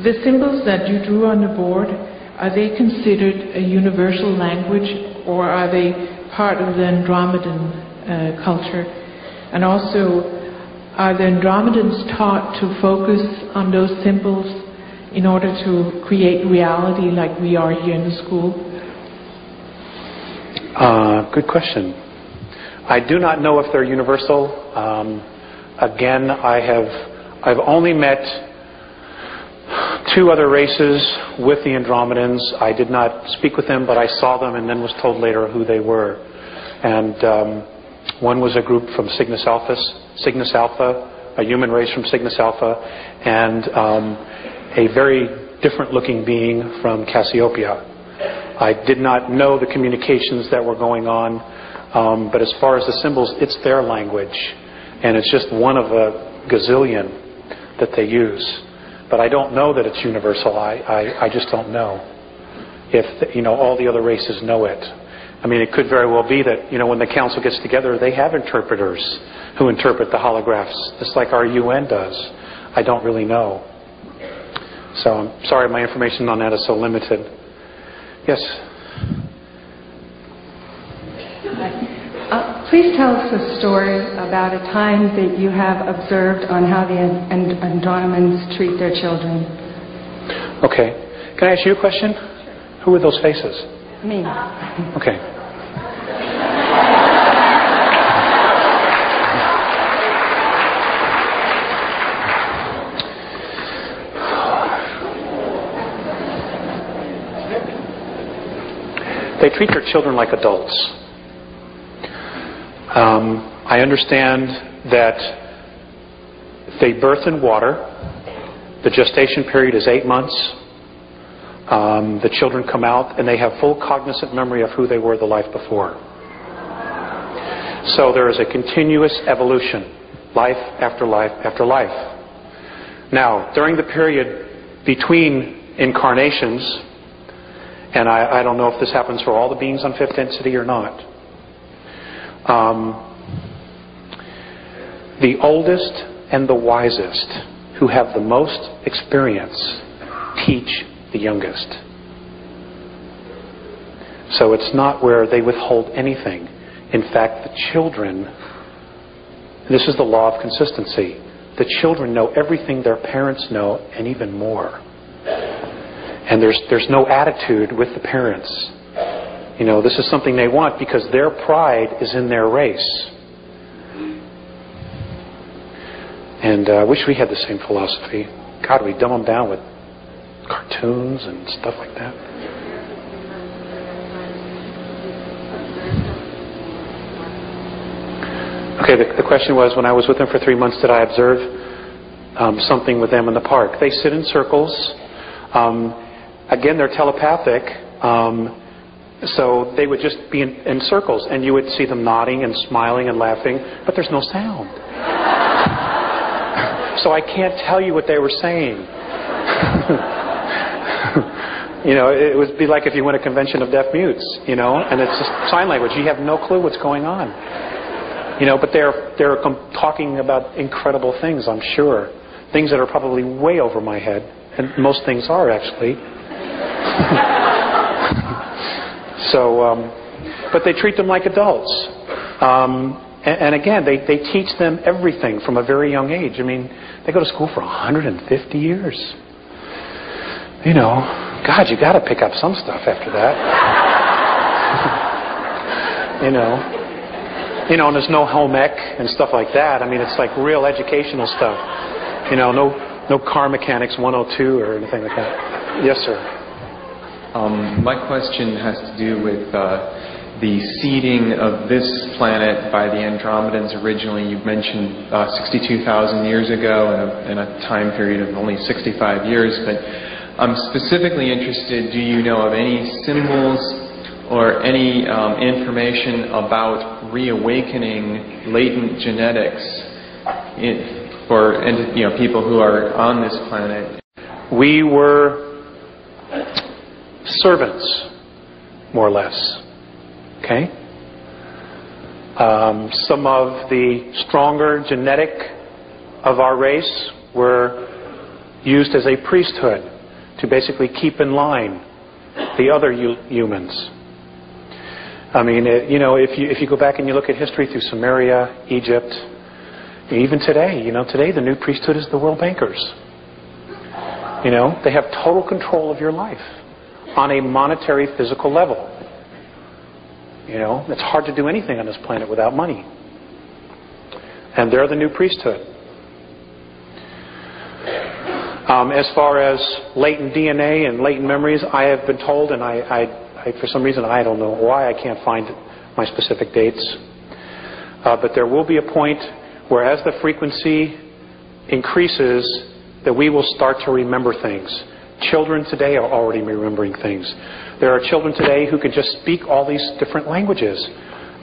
The symbols that you drew on the board, are they considered a universal language, or are they part of the Andromedan culture? And also, are the Andromedans taught to focus on those symbols in order to create reality like we are here in the school? Good question. I do not know if they're universal. Again, I've only met 2 other races with the Andromedans. I did not speak with them, but I saw them and then was told later who they were. And one was a group from Cygnus Alpha, a human race from Cygnus Alpha, and a very different looking being from Cassiopeia. I did not know the communications that were going on, but as far as the symbols, it's their language, and it's just one of a gazillion that they use. But I don't know that it's universal. I just don't know if all the other races know it. I mean, it could very well be that when the council gets together, they have interpreters who interpret the holographs, just like our UN does. I don't really know. So I'm sorry, my information on that is so limited. Yes. Please tell us a story about a time that you have observed on how the Andromedans treat their children. Okay. Can I ask you a question? Who are those faces? Me. Okay. They treat their children like adults. I understand that they birth in water. The gestation period is 8 months. The children come out and they have full cognizant memory of who they were the life before. So there is a continuous evolution, life after life after life. Now, during the period between incarnations, and I don't know if this happens for all the beings on fifth density or not, the oldest and the wisest, who have the most experience, teach the youngest. So it's not where they withhold anything. In fact, the children, this is the law of consistency, the children know everything their parents know and even more. And there's no attitude with the parents. This is something they want because their pride is in their race. And I wish we had the same philosophy. God, we dumb them down with cartoons and stuff like that. Okay, the question was, when I was with them for 3 months, did I observe something with them in the park? They sit in circles. Again, they're telepathic. So they would just be in circles, and you would see them nodding and smiling and laughing, but there's no sound. So I can't tell you what they were saying. It would be like if you went to a convention of deaf mutes, and it's just sign language. You have no clue what's going on. But they're talking about incredible things, I'm sure. Things that are probably way over my head, and most things are actually. But they treat them like adults. And again, they teach them everything from a very young age. I mean, they go to school for 150 years. God, you got to pick up some stuff after that. And there's no home ec and stuff like that. I mean, it's like real educational stuff. No car mechanics 102 or anything like that. Yes, sir. My question has to do with the seeding of this planet by the Andromedans originally. You mentioned 62,000 years ago in a time period of only 65 years. But I'm specifically interested, do you know of any symbols or any information about reawakening latent genetics for people who are on this planet? We were servants, more or less. Okay? Some of the stronger genetic of our race were used as a priesthood. to basically keep in line the other humans. I mean, if you go back and you look at history through Samaria, Egypt, even today, today the new priesthood is the world bankers. They have total control of your life on a monetary, physical level. It's hard to do anything on this planet without money. And they're the new priesthood. As far as latent DNA and latent memories, I have been told, and I for some reason, I don't know why, I can't find my specific dates. But there will be a point where as the frequency increases, that we will start to remember things. Children today are already remembering things. There are children today who can just speak all these different languages,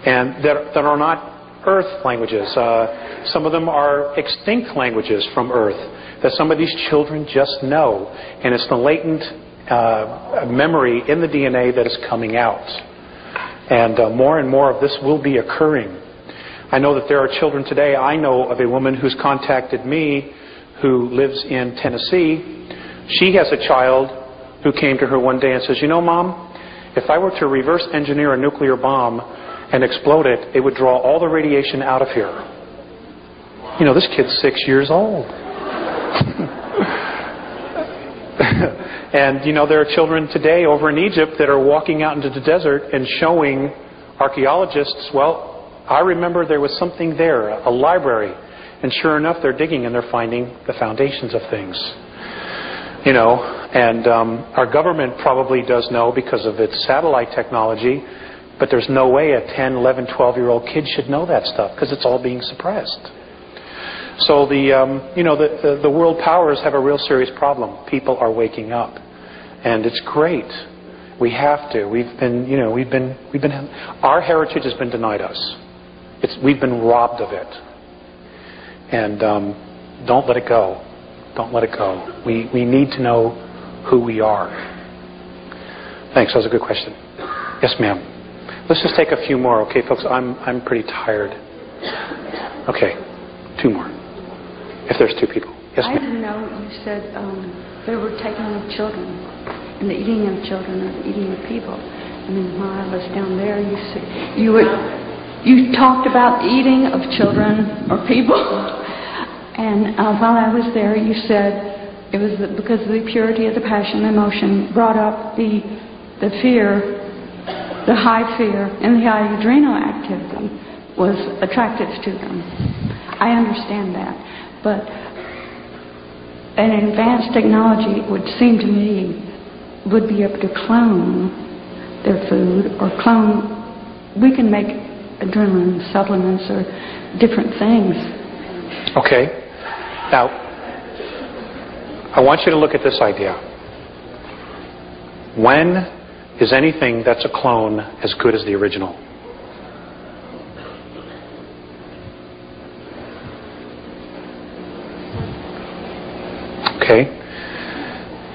and that are not Earth languages. Some of them are extinct languages from Earth that some of these children just know, and it's the latent memory in the DNA that is coming out. And more and more of this will be occurring. I know that there are children today. I know of a woman who's contacted me who lives in Tennessee. She has a child who came to her one day and says, Mom, if I were to reverse engineer a nuclear bomb and explode it, it would draw all the radiation out of here. This kid's 6 years old. And, there are children today over in Egypt that are walking out into the desert and showing archaeologists, well, I remember there was something there, a library. And sure enough, they're digging and they're finding the foundations of things. And our government probably does know because of its satellite technology, but there's no way a 10, 11, 12-year-old kid should know that stuff because it's all being suppressed. So the world powers have a real serious problem. People are waking up, and it's great. We have to. Our heritage has been denied us. We've been robbed of it, and don't let it go. Don't let it go. We need to know who we are. Thanks. That was a good question. Yes, ma'am. Let's just take a few more, okay, folks? I'm pretty tired. Okay, 2 more. If there's 2 people. Yes, ma'am. I didn't know you said they were taking of children and the eating of children or the eating of people. I mean, while I was down there, you talked about eating of children or people. And while I was there, you said it was because of the purity of the passion and emotion brought up the fear, the high fear, and the high adrenal activity was attractive to them. I understand that. But an advanced technology, it would seem to me, would be able to clone their food or clone. We can make adrenaline supplements or different things. Okay. Now, I want you to look at this idea. When is anything that's a clone as good as the original? Okay.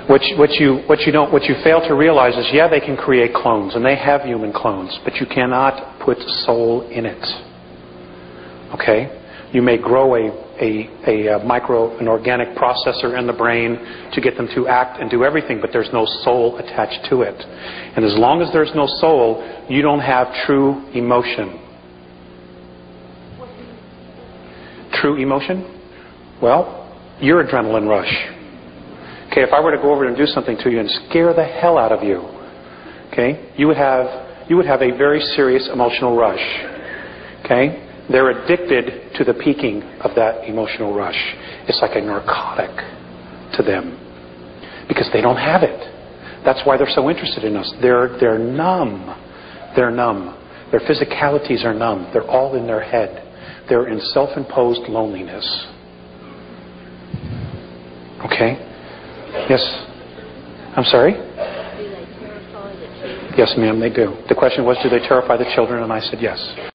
What you fail to realize is, yeah, they can create clones, and they have human clones, but you cannot put soul in it. Okay? You may grow an organic processor in the brain to get them to act and do everything, but there's no soul attached to it. And as long as there's no soul, you don't have true emotion. True emotion? Well, your adrenaline rush. Okay, if I were to go over and do something to you and scare the hell out of you, okay, you would have a very serious emotional rush. Okay? They're addicted to the peaking of that emotional rush. It's like a narcotic to them because they don't have it. That's why they're so interested in us. They're numb. They're numb. Their physicalities are numb. They're all in their head. They're in self-imposed loneliness. Okay? Yes? I'm sorry? Do they terrify the children? Yes, ma'am, they do. The question was, do they terrify the children? And I said yes.